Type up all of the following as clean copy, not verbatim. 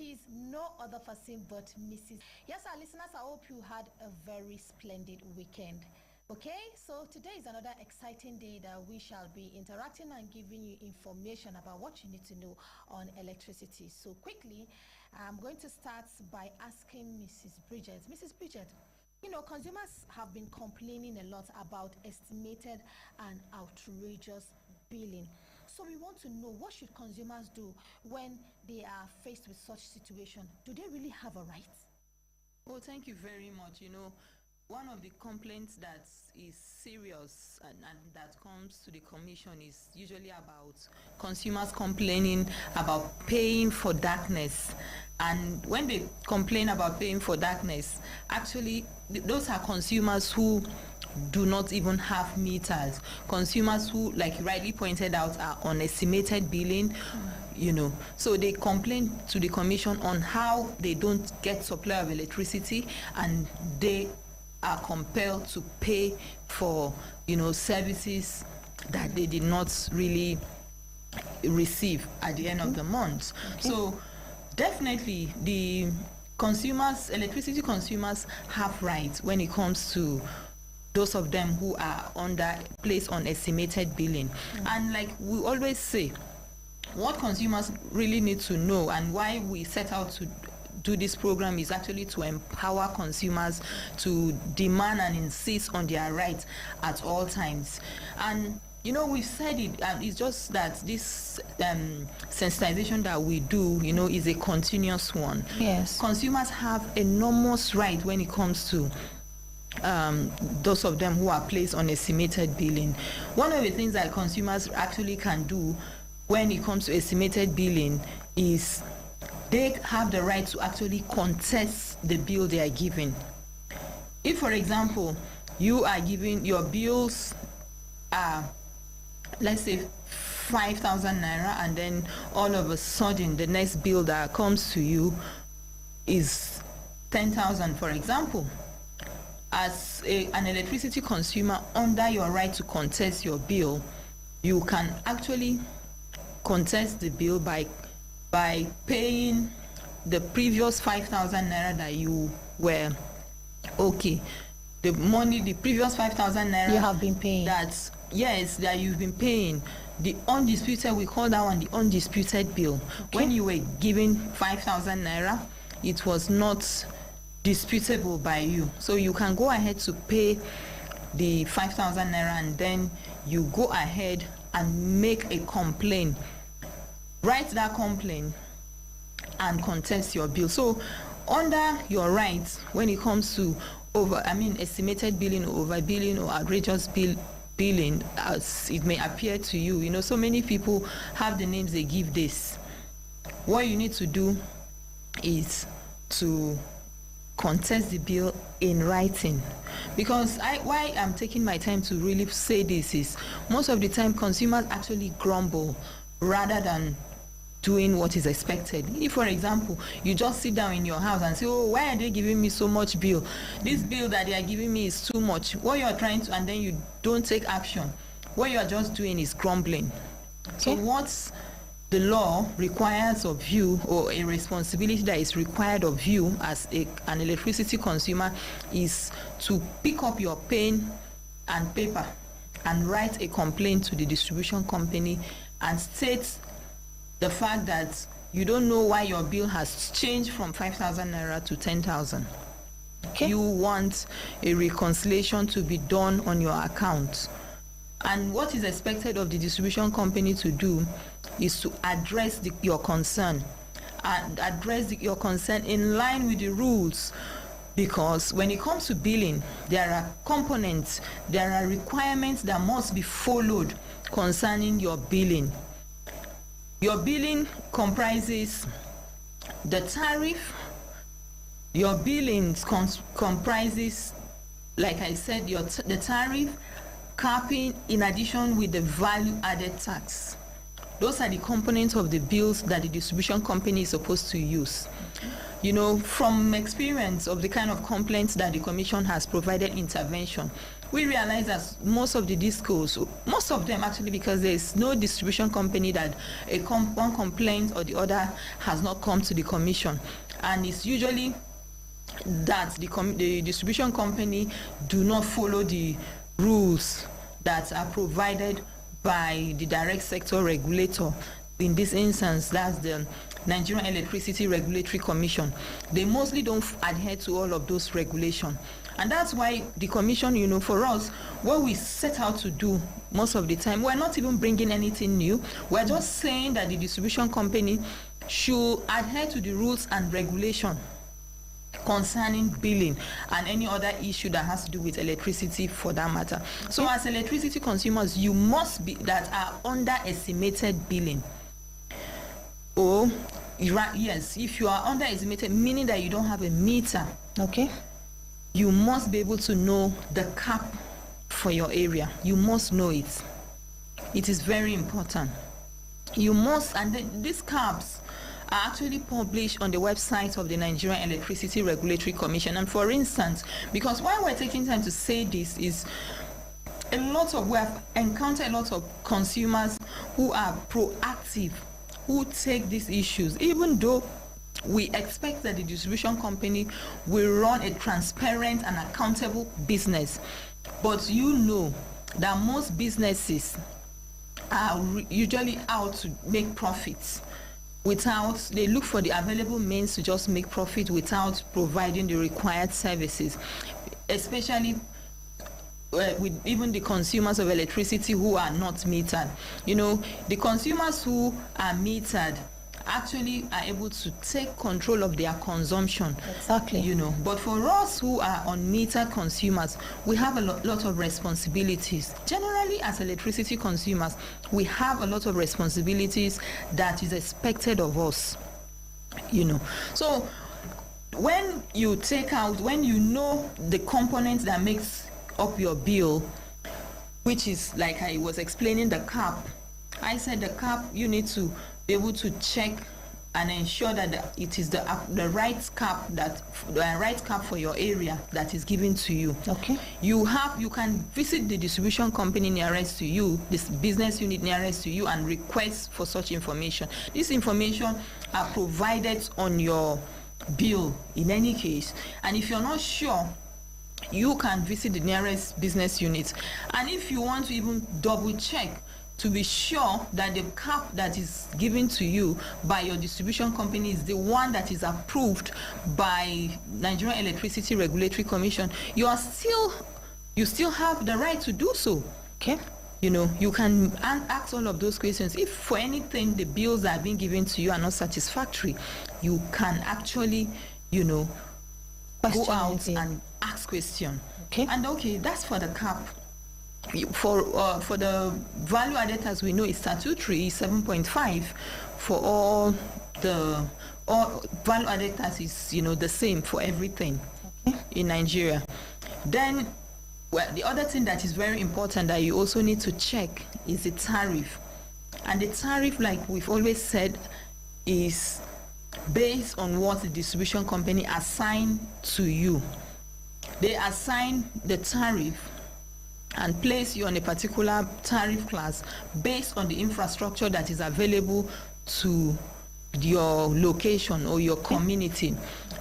She's no other person but Mrs. Yes, our listeners, I hope you had a very splendid weekend. Okay, so today is another exciting day that we shall be interacting and giving you information about what you need to know on electricity. So quickly, I'm going to start by asking Mrs. Bridget. Mrs. Bridget, you know, consumers have been complaining a lot about estimated and outrageous billing. So we want to know, what should consumers do when they are faced with such situation? Do they really have a right? Oh, thank you very much. You know, one of the complaints that is serious and that comes to the commission is usually about consumers complaining about paying for darkness. And when they complain about paying for darkness, actually, those are consumers who do not even have meters. Consumers who, like you rightly pointed out, are on estimated billing. You know, so they complain to the commission on how they don't get supply of electricity and they are compelled to pay for, you know, services that they did not really receive at the end of the month. So definitely the consumers, electricity consumers, have rights when it comes to those of them who are placed on estimated billing. And like we always say, what consumers really need to know and why we set out to do this program is actually to empower consumers to demand and insist on their rights at all times. And you know, we've said it, it's just that this sensitization that we do, you know, is a continuous one. Yes. Consumers have enormous right when it comes to those of them who are placed on estimated billing. One of the things that consumers actually can do when it comes to estimated billing is they have the right to actually contest the bill they are given. If, for example, you are giving your bills are, let's say, 5,000 naira, and then all of a sudden the next bill that comes to you is 10,000, for example. As an electricity consumer, under your right to contest your bill, you can actually contest the bill by paying the previous 5,000 naira that you were the previous 5,000 naira you have been paying. That you've been paying. The undisputed, we call that one the undisputed bill. When you were given 5,000 naira, it was not disputable by you. So you can go ahead to pay the 5,000 naira and then you go ahead and make a complaint. Write that complaint and contest your bill. So under your rights when it comes to estimated billing or overbilling or outrageous billing, as it may appear to you, you know, so many people have the names they give this. What you need to do is to contest the bill in writing, because why I'm taking my time to really say this is most of the time consumers actually grumble rather than doing what is expected. If, for example, you just sit down in your house and say, oh, why are they giving me so much bill? This bill that they are giving me is too much. What you are trying to, and then you don't take action. What you are just doing is grumbling. So what the law requires of you, or a responsibility that is required of you as an electricity consumer, is to pick up your pen and paper and write a complaint to the distribution company and state the fact that you don't know why your bill has changed from 5,000 naira to 10,000. You want a reconciliation to be done on your account. And what is expected of the distribution company to do is to address your concern, and address your concern in line with the rules. Because when it comes to billing, there are components, there are requirements that must be followed concerning your billing. Your billing comprises the tariff. Your billing comprises, like I said, the tariff, capping, in addition with the value added tax. Those are the components of the bills that the distribution company is supposed to use. From experience of the kind of complaints that the commission has provided intervention, we realize that most of the discos, most of them actually, because there is no distribution company that one complaint or the other has not come to the commission, and it's usually that the distribution company do not follow the rules that are provided by the direct sector regulator. In this instance, that's the Nigerian Electricity Regulatory Commission. They mostly don't adhere to all of those regulations. And that's why the commission, for us, what we set out to do most of the time, we're not even bringing anything new. We're just saying that the distribution company should adhere to the rules and regulation concerning billing and any other issue that has to do with electricity for that matter. So as electricity consumers, you must be that are underestimated billing. Yes, if you are underestimated, meaning that you don't have a meter, you must be able to know the cap for your area. You must know it. It is very important. You must, and these caps are actually published on the website of the Nigerian Electricity Regulatory Commission. And for instance, because why we're taking time to say this is we have encountered a lot of consumers who are proactive, who take these issues, even though we expect that the distribution company will run a transparent and accountable business. But that most businesses are usually out to make profits. They look for the available means to just make profit without providing the required services, especially with even the consumers of electricity who are not metered. The consumers who are metered actually are able to take control of their consumption. Exactly. But for us who are unmetered consumers, we have a lot of responsibilities. Generally, as electricity consumers, we have a lot of responsibilities that is expected of us. So when you know the components that makes up your bill, which is, like I was explaining, the cap. I said the cap, you need to be able to check and ensure that it is the right cap for your area that is given to you. You can visit the distribution company nearest to you, this business unit nearest to you, and request for such information. This information are provided on your bill in any case, and if you're not sure, you can visit the nearest business unit. And if you want to even double check to be sure that the cap that is given to you by your distribution company is the one that is approved by Nigerian Electricity Regulatory Commission, you still have the right to do so. You can ask all of those questions. If for anything the bills that are being given to you are not satisfactory, you can actually go out and ask question. And that's for the cap. For the value added, as we know, is statutory 7.5. For all value added tax is the same for everything in Nigeria. Then the other thing that is very important that you also need to check is the tariff. And the tariff, like we've always said, is based on what the distribution company assign to you. They assign the tariff and place you on a particular tariff class based on the infrastructure that is available to your location or your community.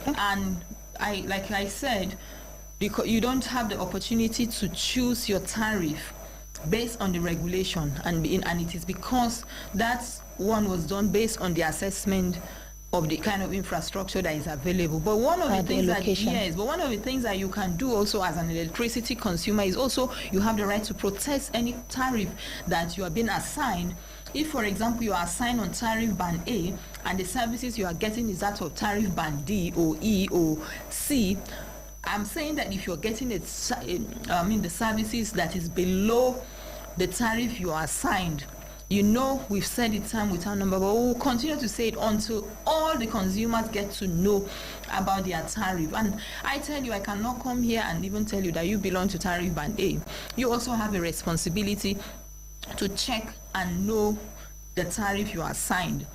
And like I said, you don't have the opportunity to choose your tariff based on the regulation, and it is because that one was done based on the assessment of the kind of infrastructure that is available. But one of the things that you can do also as an electricity consumer is also you have the right to protest any tariff that you are being assigned. If, for example, you are assigned on tariff band A and the services you are getting is that of tariff band D or E or C, I'm saying that if you're getting the services that is below the tariff you are assigned, we've said it time without number, but we'll continue to say it until all the consumers get to know about their tariff. And I tell you, I cannot come here and even tell you that you belong to tariff band A. You also have a responsibility to check and know the tariff you are assigned.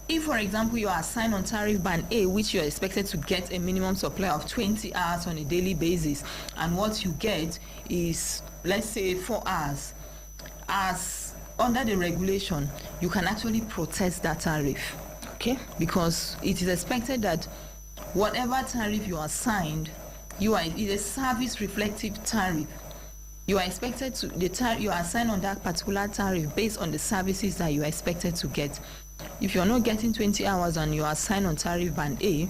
if, for example, you are assigned on tariff band A, which you are expected to get a minimum supply of 20 hours on a daily basis, and what you get is, let's say, 4 hours, as under the regulation, you can actually protest that tariff. Okay. Because it is expected that whatever tariff you are assigned, it is a service reflective tariff. You are expected to, you are assigned on that particular tariff based on the services that you are expected to get. If you're not getting 20 hours and you are assigned on tariff band A,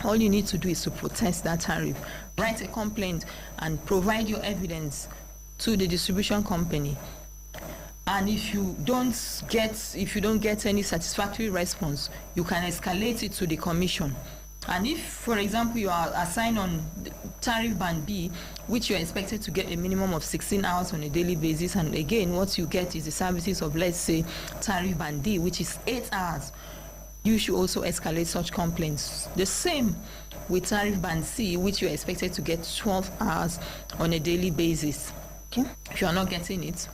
all you need to do is to protest that tariff, write a complaint, and provide your evidence to the distribution company. And if you don't get any satisfactory response, you can escalate it to the commission. And if, for example, you are assigned on tariff band B, which you are expected to get a minimum of 16 hours on a daily basis, and again, what you get is the services of, let's say, tariff band D, which is 8 hours, you should also escalate such complaints. The same with tariff band C, which you are expected to get 12 hours on a daily basis. Okay. If you are not getting it,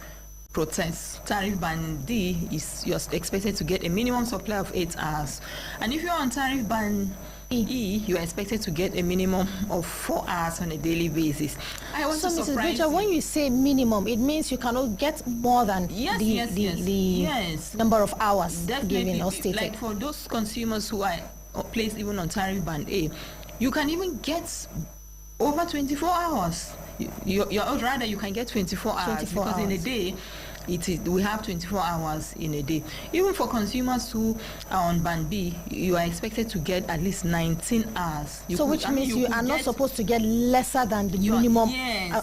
protest. Tariff band D is you're expected to get a minimum supply of 8 hours. And if you're on tariff band E, you are expected to get a minimum of 4 hours on a daily basis. I want to Mrs. Bridger, when you say minimum, it means you cannot get more than the number of hours given or stated. Like for those consumers who are placed even on tariff band A, you can even get over 24 hours. You can get 24 hours 24 because hours. in a day, we have 24 hours in a day. Even for consumers who are on band B, you are expected to get at least 19 hours. Which means you are not supposed to get lesser than the minimum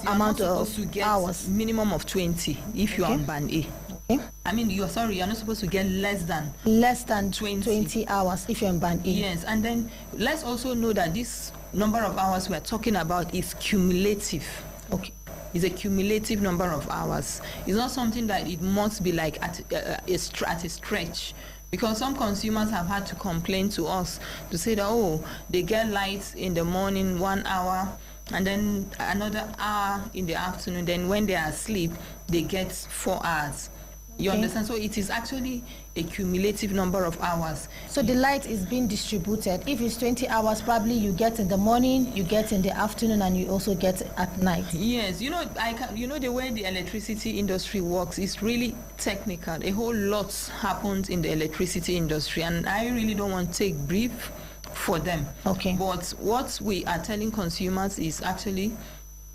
amount of hours. Minimum of 20 if you are on band A. Okay. I mean, you're not supposed to get less than 20 hours if you're on band A. Yes, and then let's also know that this number of hours we are talking about is cumulative. Okay. It's a cumulative number of hours. It's not something that it must be like at a stretch. Because some consumers have had to complain to us to say that, they get lights in the morning 1 hour, and then another hour in the afternoon. Then when they are asleep, they get 4 hours. You understand? So it is actually a cumulative number of hours. So the light is being distributed. If it's 20 hours, probably you get in the morning, you get in the afternoon, and you also get at night. Yes, the way the electricity industry works is really technical. A whole lot happens in the electricity industry, and I really don't want to take brief for them. Okay. But what we are telling consumers is actually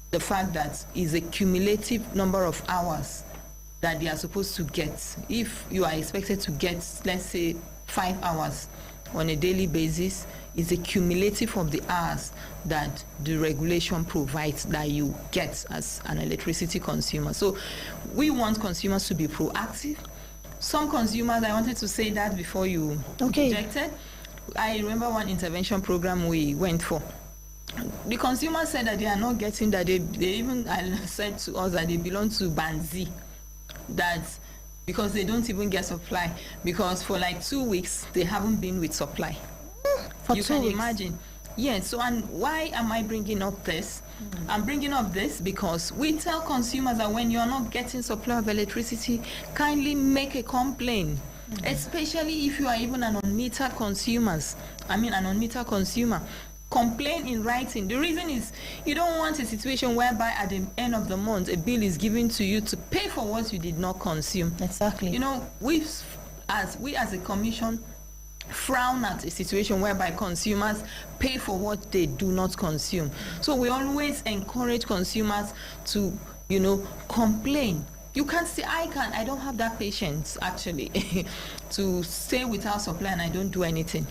the fact that is a cumulative number of hours that they are supposed to get. If you are expected to get, let's say, 5 hours on a daily basis, it's a cumulative of the hours that the regulation provides that you get as an electricity consumer. So we want consumers to be proactive. Some consumers, I wanted to say that before you objected. I remember one intervention program we went for. The consumers said that they are not getting that. They even said to us that they belong to band Z. That because they don't even get supply, because for like 2 weeks they haven't been with supply. You can imagine. Yes. So, and why am I bringing up this? I'm bringing up this because we tell consumers that when you're not getting supply of electricity, kindly make a complaint. Especially if you are even an unmetered consumer. Complain in writing. The reason is you don't want a situation whereby at the end of the month a bill is given to you to pay for what you did not consume. Exactly. We as a commission frown at a situation whereby consumers pay for what they do not consume. So we always encourage consumers to, complain. You can't say, I don't have that patience actually to stay without supply and I don't do anything.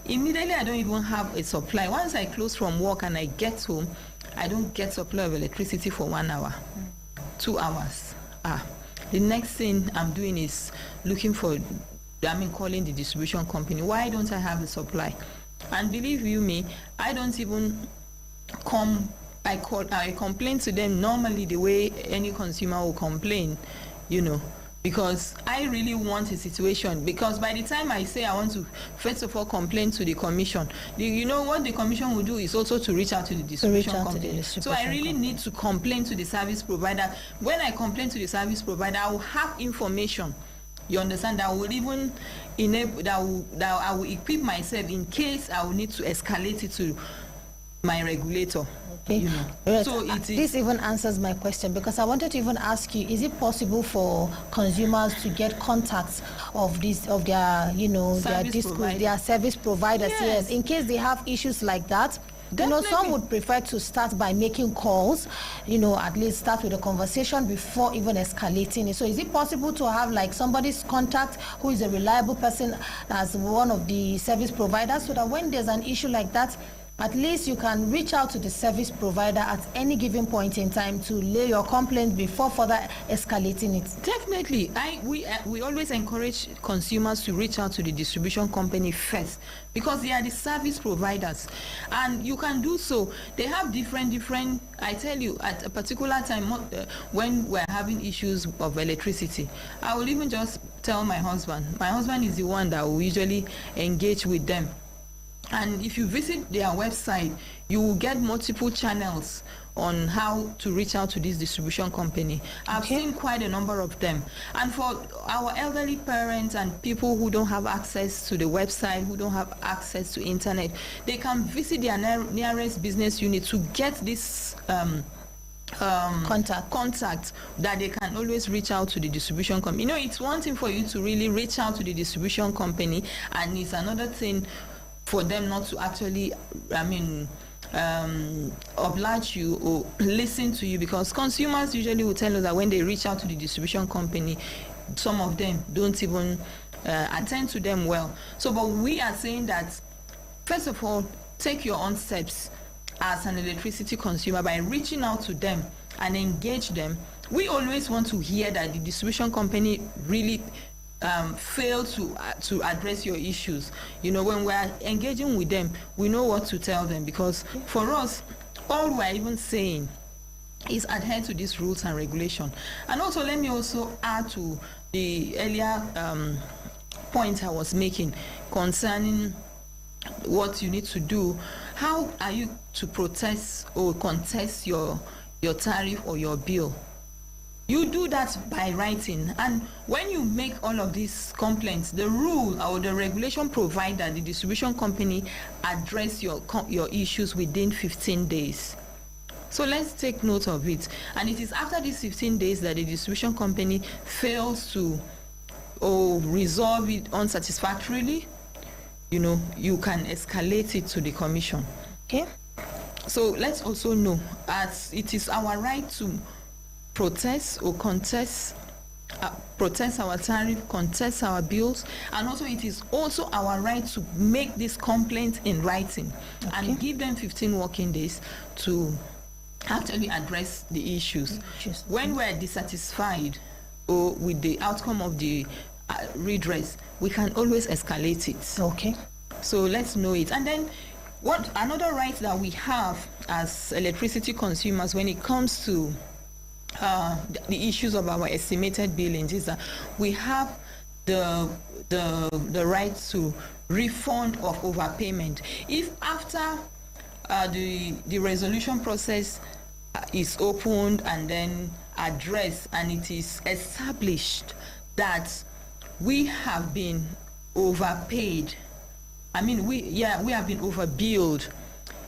Immediately, I don't even have a supply. Once I close from work and I get home, I don't get supply of electricity for 1 hour, 2 hours. The next thing I'm doing is calling the distribution company. Why don't I have the supply? And believe you me, I don't even I complain to them normally the way any consumer will complain, because I really want a situation, because by the time I say I want to first of all complain to the commission, what the commission will do is also to reach out to the distribution company. So I really need to complain to the service provider. When I complain to the service provider, I will have information You understand? That will even enable that I will equip myself in case I will need to escalate it to my regulator. Okay. You know. Right. So this even answers my question, because I wanted to even ask you: is it possible for consumers to get contacts of their their service providers? Yes, in case they have issues like that. Definitely. Some would prefer to start by making calls, at least start with a conversation before even escalating it. So is it possible to have like somebody's contact who is a reliable person as one of the service providers, so that when there's an issue like that, at least you can reach out to the service provider at any given point in time to lay your complaint before further escalating it? Definitely. We always encourage consumers to reach out to the distribution company first, because they are the service providers, and you can do so. They have different. I tell you, at a particular time when we're having issues of electricity, I will even just tell my husband. My husband is the one that will usually engage with them. And if you visit their website, you will get multiple channels on how to reach out to this distribution company. I've seen quite a number of them. And for our elderly parents and people who don't have access to the website, who don't have access to internet, they can visit their nearest business unit to get this contact that they can always reach out to the distribution company. It's one thing for you to really reach out to the distribution company, and it's another thing for them not to actually, oblige you or listen to you, because consumers usually will tell us that when they reach out to the distribution company, some of them don't even attend to them well. So, but we are saying that, first of all, take your own steps as an electricity consumer by reaching out to them and engage them. We always want to hear that the distribution company really fail to address your issues. When we're engaging with them, we know what to tell them, because for us, all we're even saying is adhere to these rules and regulation. And also, let me also add to the earlier point I was making concerning what you need to do. How are you to protest or contest your tariff or your bill? You do that by writing, and when you make all of these complaints, the rule or the regulation provide that the distribution company address your issues within 15 days. So let's take note of it. And it is after these 15 days that the distribution company fails to resolve it unsatisfactorily, you can escalate it to the commission. Okay. So let's also know, as it is our right to protest or contest our tariff, contest our bills, and also it is also our right to make this complaint in writing and give them 15 working days to actually address the issues. When we're dissatisfied or with the outcome of the redress, we can always escalate it. Okay. So let's know it. And then what another right that we have as electricity consumers when it comes to the issues of our estimated billings is that we have the right to refund of overpayment. If after the resolution process is opened and then addressed, and it is established that we have been overpaid, we have been overbilled,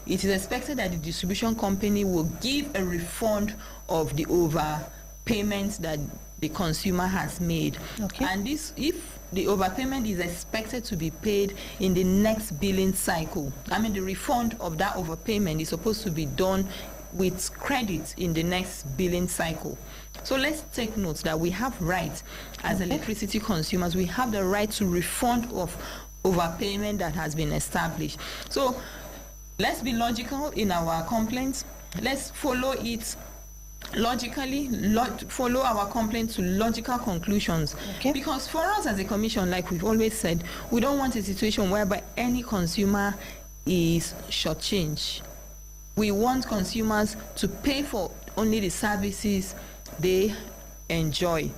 it is expected that the distribution company will give a refund of the overpayment that the consumer has made. Okay. And this, if the overpayment is expected to be paid in the next billing cycle, the refund of that overpayment is supposed to be done with credit in the next billing cycle. So let's take note that we have rights as electricity consumers. We have the right to refund of overpayment that has been established. So let's be logical in our complaints. Let's follow it logically, follow our complaint to logical conclusions. Okay. Because for us as a commission, like we've always said, we don't want a situation whereby any consumer is shortchanged. We want consumers to pay for only the services they enjoy.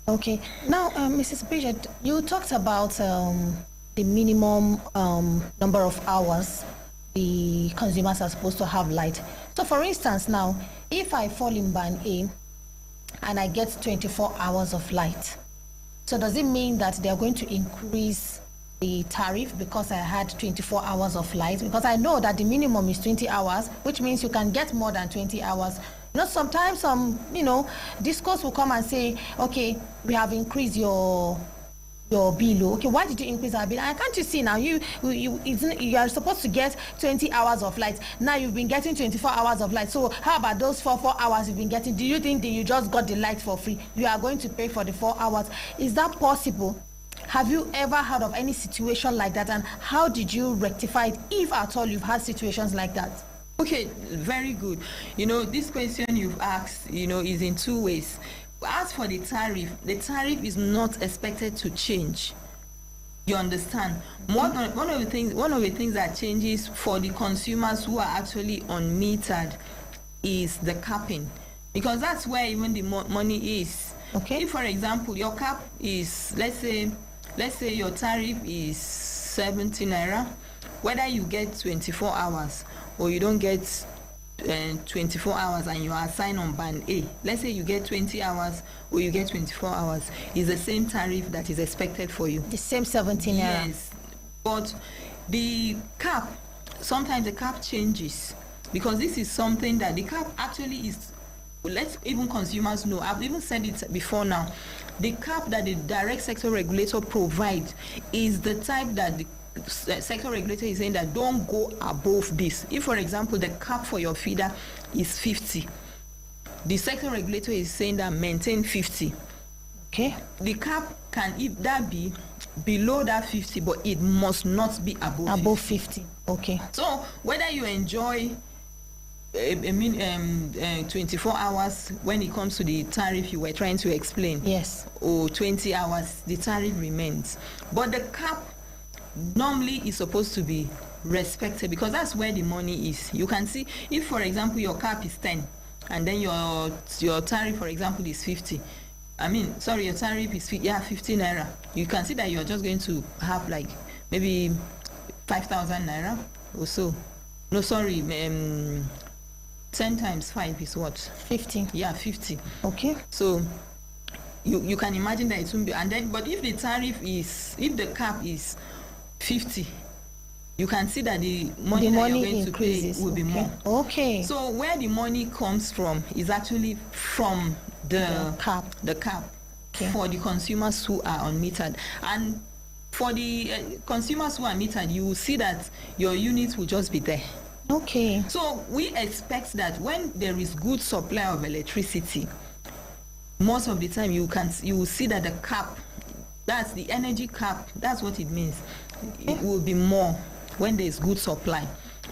Okay. Now, Mrs. Bridget, you talked about the minimum number of hours the consumers are supposed to have light. So, for instance, now, if I fall in band A and I get 24 hours of light, So does it mean that they are going to increase the tariff because I had 24 hours of light? Because I know that the minimum is 20 hours, which means you can get more than 20 hours. Sometimes discos will come and say, okay, we have increased your bill. Okay, why did you increase our bill? And can't you see now, you are supposed to get 20 hours of light. Now you've been getting 24 hours of light. So how about those 4 hours you've been getting? Do you think that you just got the light for free? You are going to pay for the 4 hours. Is that possible? Have you ever heard of any situation like that? And how did you rectify it, if at all you've had situations like that? Okay, very good. This question you've asked, is in 2 ways. As for the tariff is not expected to change. You understand? One of the things that changes for the consumers who are actually unmetered is the capping, because that's where even the money is. Okay. If, for example, your cap is, let's say your tariff is 70 naira, whether you get 24 hours or you don't get 24 hours and you are assigned on band A, let's say you get 20 hours or you get 24 hours, is the same tariff that is expected for you. The same 17 naira. Yes, but the cap, sometimes the cap changes, because this is something that the cap actually is, let even consumers know, I've even said it before now, the cap that the direct sector regulator provides is the type that the sector regulator is saying that don't go above this. If, for example, the cap for your feeder is 50, the sector regulator is saying that maintain 50. Okay. The cap can, if that be below that 50, but it must not be above 50. Okay. So whether you enjoy 24 hours when it comes to the tariff you were trying to explain, yes, or 20 hours, the tariff remains. But the cap normally is supposed to be respected, because that's where the money is. You can see, if, for example, your cap is 10 and then your tariff, for example, is 50. Your tariff is 50 naira. You can see that you're just going to have like maybe 5,000 naira or so. No, sorry, 10 times 5 is what? 50. Yeah, 50. Okay. So you can imagine that it won't be, and then, but if the cap is 50, you can see that the money that you're going increases. To pay will be more. Okay. So where the money comes from is actually from the cap. Okay. For the consumers who are unmetered. And for the consumers who are metered, you will see that your units will just be there. Okay. So we expect that when there is good supply of electricity, most of the time you will see that the cap, that's the energy cap, that's what it means. It will be more when there is good supply.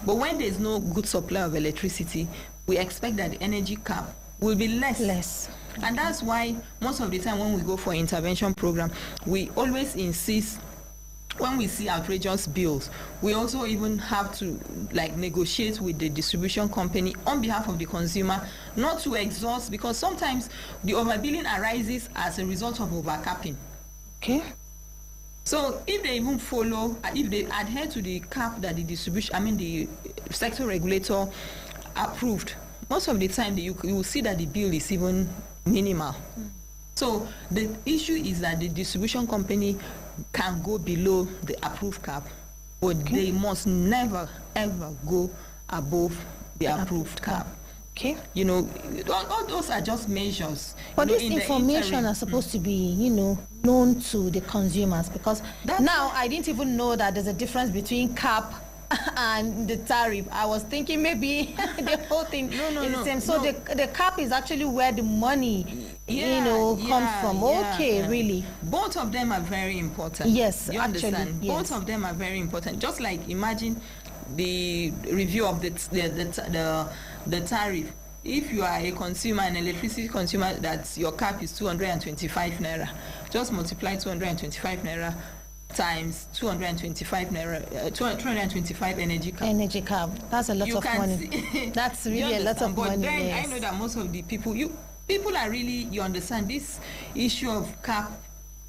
But when there is no good supply of electricity, we expect that the energy cap will be less. And that's why most of the time when we go for intervention program, we always insist, when we see outrageous bills, we also even have to negotiate with the distribution company on behalf of the consumer, not to exhaust, because sometimes the overbilling arises as a result of overcapping. Okay. So if they even follow, if they adhere to the cap that the sector regulator approved, most of the time you will see that the bill is even minimal. So the issue is that the distribution company can go below the approved cap, but they must never ever go above the approved cap. Okay. All those are just measures. But this information are supposed to be, known to the consumers, because now I didn't even know that there's a difference between cap and the tariff. I was thinking maybe the whole thing is the same. So the cap is actually where the money, comes from. Okay, really. Both of them are very important. Yes, you actually, understand? yes. Both of them are very important. Just like imagine the review of the tariff. If you are a consumer, an electricity consumer, that your cap is 225 naira, just multiply 225 naira times 225 naira, 225 energy cap. Energy cap. That's a lot of money. That's really a lot of money. But then I know that most of the people, people are really, you understand, this issue of cap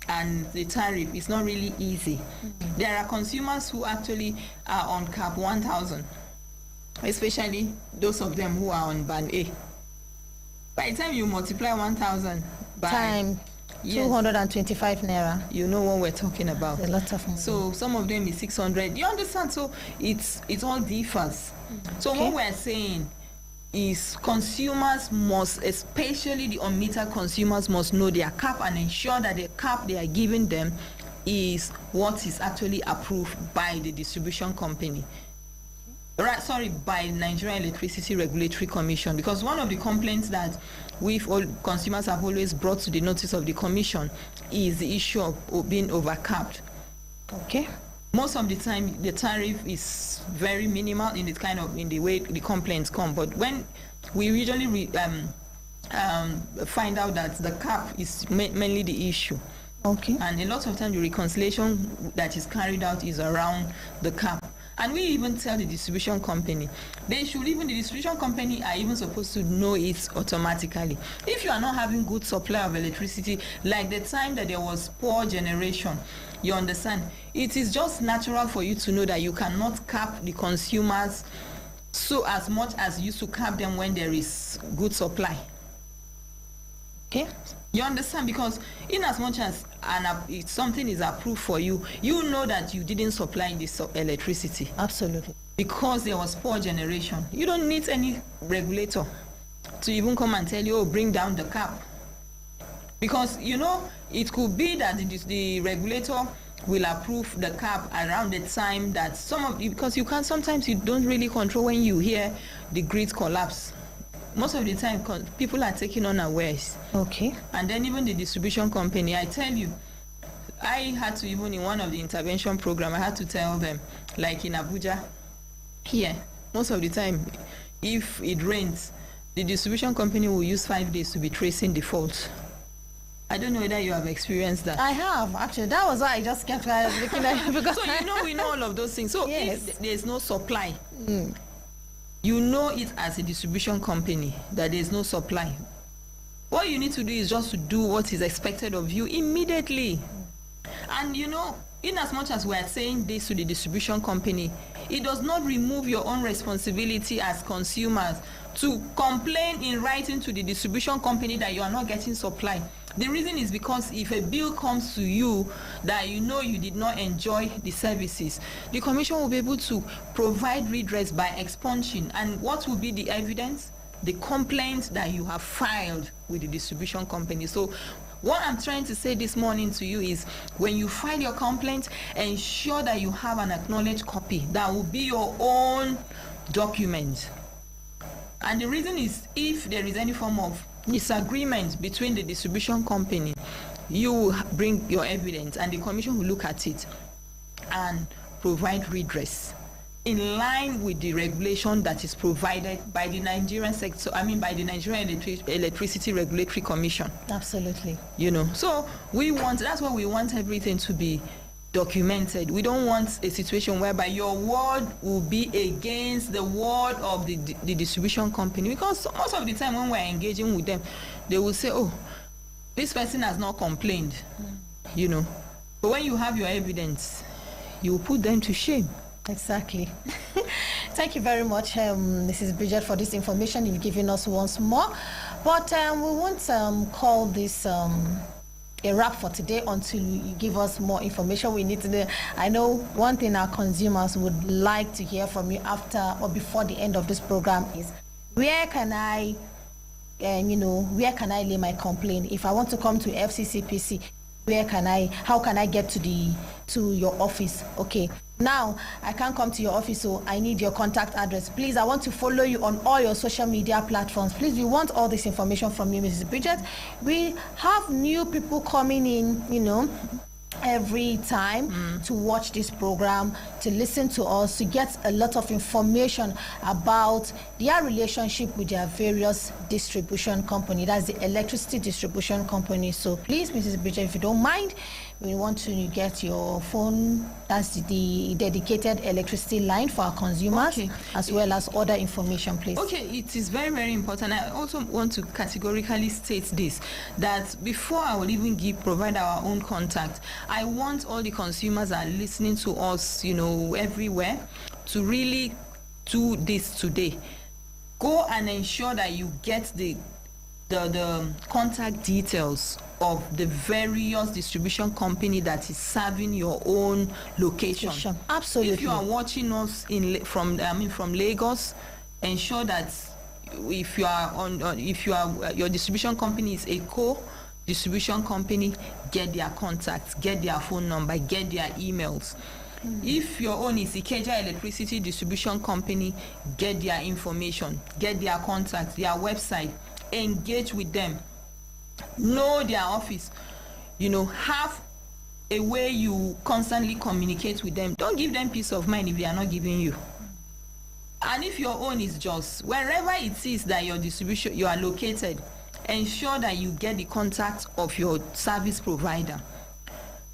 and the tariff is not really easy. Mm-hmm. There are consumers who actually are on cap 1,000, especially those of them who are on band A. By the time you multiply 1,000 by Yes. 225 naira. You know what we're talking about. A lot of money. So some of them is 600. You understand? So it all differs. So what we're saying is consumers must, especially the unmetered consumers, must know their cap and ensure that the cap they are giving them is what is actually approved by the distribution company. Right, sorry, by Nigerian Electricity Regulatory Commission, because one of the complaints that all consumers have always brought to the notice of the commission is the issue of being overcapped. Okay. Most of the time, the tariff is very minimal in the way the complaints come. But when we usually find out that the cap is mainly the issue. Okay. And a lot of times the reconciliation that is carried out is around the cap. And we even tell the distribution company, the distribution company are even supposed to know it automatically. If you are not having good supply of electricity, like the time that there was poor generation, you understand, it is just natural for you to know that you cannot cap the consumers so as much as you used to cap them when there is good supply. Okay. You understand? Because in as much as something is approved for you, you know that you didn't supply this electricity. Absolutely. Because there was poor generation. You don't need any regulator to even come and tell you, oh, bring down the cap. Because, it could be that the regulator will approve the cap around the time that because sometimes you don't really control when you hear the grid collapse. Most of the time, people are taking unawares. Okay. And then even the distribution company, I tell you, I had to, even in one of the intervention program, I had to tell them, like in Abuja, here, most of the time, if it rains, the distribution company will use 5 days to be tracing the fault. I don't know whether you have experienced that. I have, actually. That was why I just kept looking at it. Because so we know all of those things. So yes. If there's no supply, you know it as a distribution company that there's no supply. What you need to do is just to do what is expected of you immediately. And in as much as we are saying this to the distribution company, it does not remove your own responsibility as consumers to complain in writing to the distribution company that you are not getting supply. The reason is because if a bill comes to you that you did not enjoy the services, the commission will be able to provide redress by expunging. And what will be the evidence? The complaint that you have filed with the distribution company. So what I'm trying to say this morning to you is, when you file your complaint, ensure that you have an acknowledged copy. That will be your own document. And the reason is, if there is any form of disagreement between the distribution company, you will bring your evidence and the commission will look at it and provide redress in line with the regulation that is provided by the Nigerian by the Nigerian Electricity Regulatory Commission. Absolutely. So that's why we want everything to be documented. We don't want a situation whereby your word will be against the word of the distribution company, because most of the time when we're engaging with them, they will say, oh, this person has not complained, But when you have your evidence, you will put them to shame. Exactly. Thank you very much, Mrs. Bridget, for this information you've given us once more. But we won't call this a wrap for today until you give us more information. We need to know. I know one thing our consumers would like to hear from you after or before the end of this program is, where can I lay my complaint? If I want to come to FCCPC, how can I get to your office? Okay. Now, I can't come to your office, so I need your contact address. Please, I want to follow you on all your social media platforms. Please, we want all this information from you, Mrs. Bridget. We have new people coming in, every time to watch this program, to listen to us, to get a lot of information about their relationship with their various distribution company. That's the electricity distribution company. So please, Mrs. Bridget, if you don't mind, we want to get your phone. That's the dedicated electricity line for our consumers, okay, as well as other information, please. Okay, it is very, very important. I also want to categorically state this, that before I will even provide our own contact, I want all the consumers that are listening to us, everywhere, to really do this today. Go and ensure that you get the the contact details of the various distribution company that is serving your own location. Absolutely. If you are watching us from Lagos, ensure that if you are your distribution company is a distribution company, get their contacts, get their phone number, get their emails. If your own is Ikeja Electricity Distribution Company, get their information, get their contacts, their website, engage with them, know their office, have a way you constantly communicate with them. Don't give them peace of mind if they are not giving you. And if your own is just wherever it is that your distribution you are located, ensure that you get the contact of your service provider.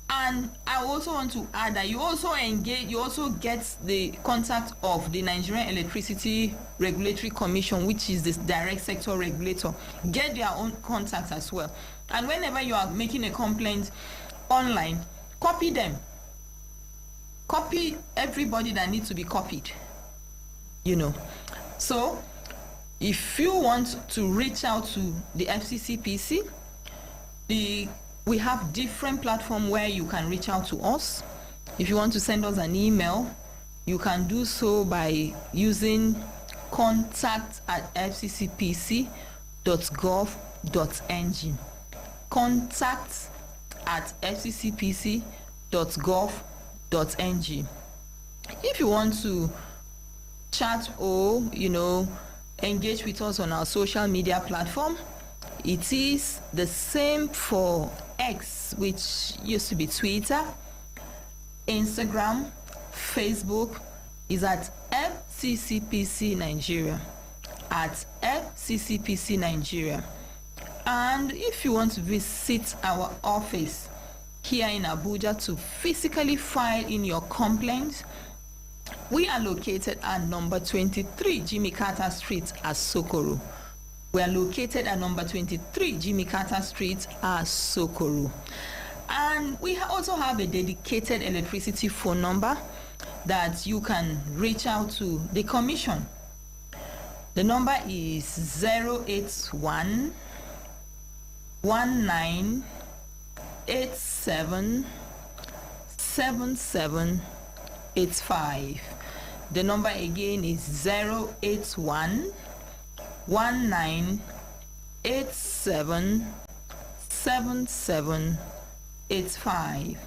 And I also want to add that you also get the contact of the Nigerian Electricity Regulatory Commission, which is the direct sector regulator. Get their own contacts as well. And whenever you are making a complaint online, copy them. Copy everybody that needs to be copied. So if you want to reach out to the FCCPC, we have different platforms where you can reach out to us. If you want to send us an email, you can do so by using contact@fccpc.gov.ng. contact@fccpc.gov.ng. If you want to chat or engage with us on our social media platform, it is the same for X, which used to be Twitter, Instagram, Facebook, is at FCCPC Nigeria, @FCCPC Nigeria. And if you want to visit our office here in Abuja to physically file in your complaint, we are located at number 23 Jimmy Carter Street at Sokoru. We are located at number 23 Jimmy Carter Street at Sokoru. And we also have a dedicated electricity phone number that you can reach out to the commission. The number is 081 1987 7785. The number again is 081 1987 7785.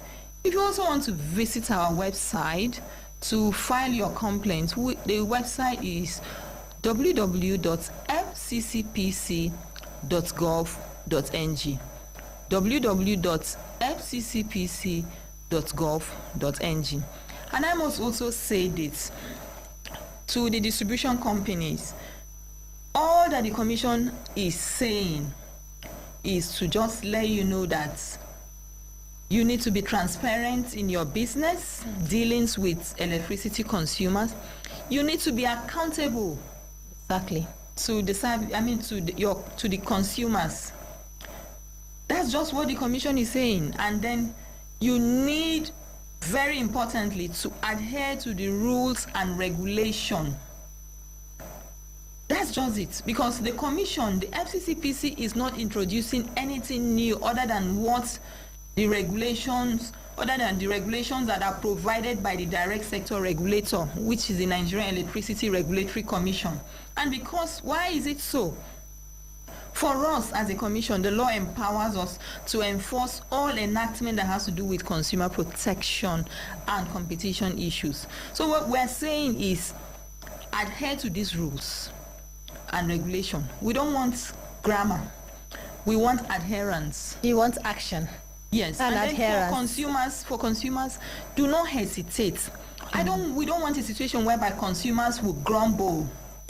If you also want to visit our website to file your complaints, the website is www.fccpc.gov.ng. www.fccpc.gov.ng. And I must also say this to the distribution companies: all that the commission is saying is to just let you know that you need to be transparent in your business dealings with electricity consumers. You need to be accountable, Exactly. to the to the consumers. That's just what the commission is saying. And then you need, very importantly, to adhere to the rules and regulation. That's just it. Because the commission, the FCCPC, is not introducing anything new other than the regulations that are provided by the direct sector regulator, which is the Nigerian Electricity Regulatory Commission. And because, why is it so? For us as a commission, the law empowers us to enforce all enactment that has to do with consumer protection and competition issues. So what we're saying is adhere to these rules and regulation. We don't want grammar. We want adherence. You want action. Yes, and then adherence. for consumers, do not hesitate. We don't want a situation whereby consumers will grumble.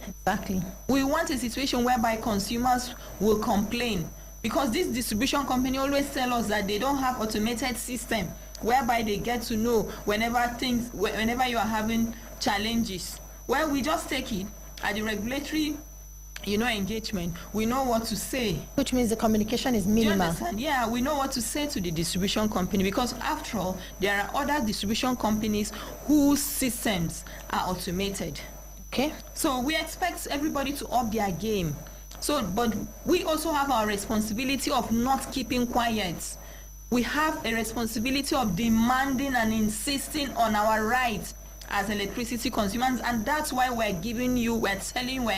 Exactly. We want a situation whereby consumers will complain, because this distribution company always tell us that they don't have automated system whereby they get to know whenever you are having challenges. Well, we just take it at the regulatory engagement. We know what to say, Which means the communication is do you minimal. understand? Yeah, we know what to say to the distribution company, because after all, there are other distribution companies whose systems are automated. Okay. So we expect everybody to up their game So, but we also have our responsibility of not keeping quiet. We have a responsibility of demanding and insisting on our rights as electricity consumers, and that's why we're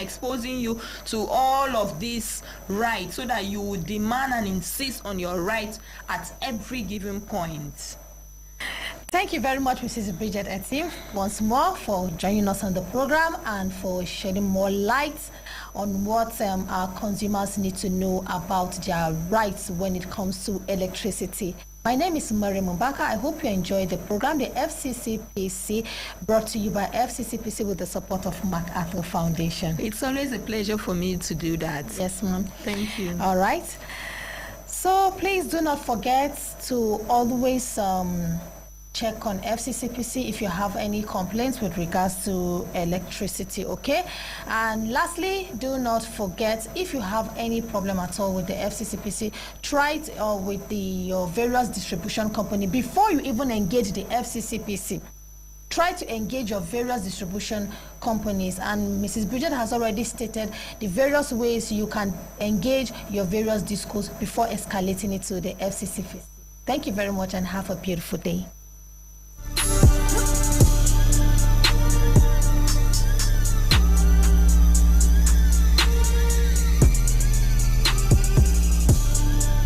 exposing you to all of these rights, so that you would demand and insist on your rights at every given point. Thank you very much, Mrs. Bridget Etim, once more for joining us on the program and for shedding more light on what our consumers need to know about their rights when it comes to electricity. My name is Mary Mumbaka. I hope you enjoyed the program, the FCCPC, brought to you by FCCPC with the support of MacArthur Foundation. It's always a pleasure for me to do that. Yes, ma'am. Thank you. All right. So please do not forget to always check on FCCPC if you have any complaints with regards to electricity, okay? And lastly, do not forget, if you have any problem at all with the FCCPC, try it with your various distribution company before you even engage the FCCPC. Try to engage your various distribution companies, and Mrs. Bridget has already stated the various ways you can engage your various discos before escalating it to the FCCPC. Thank you very much and have a beautiful day.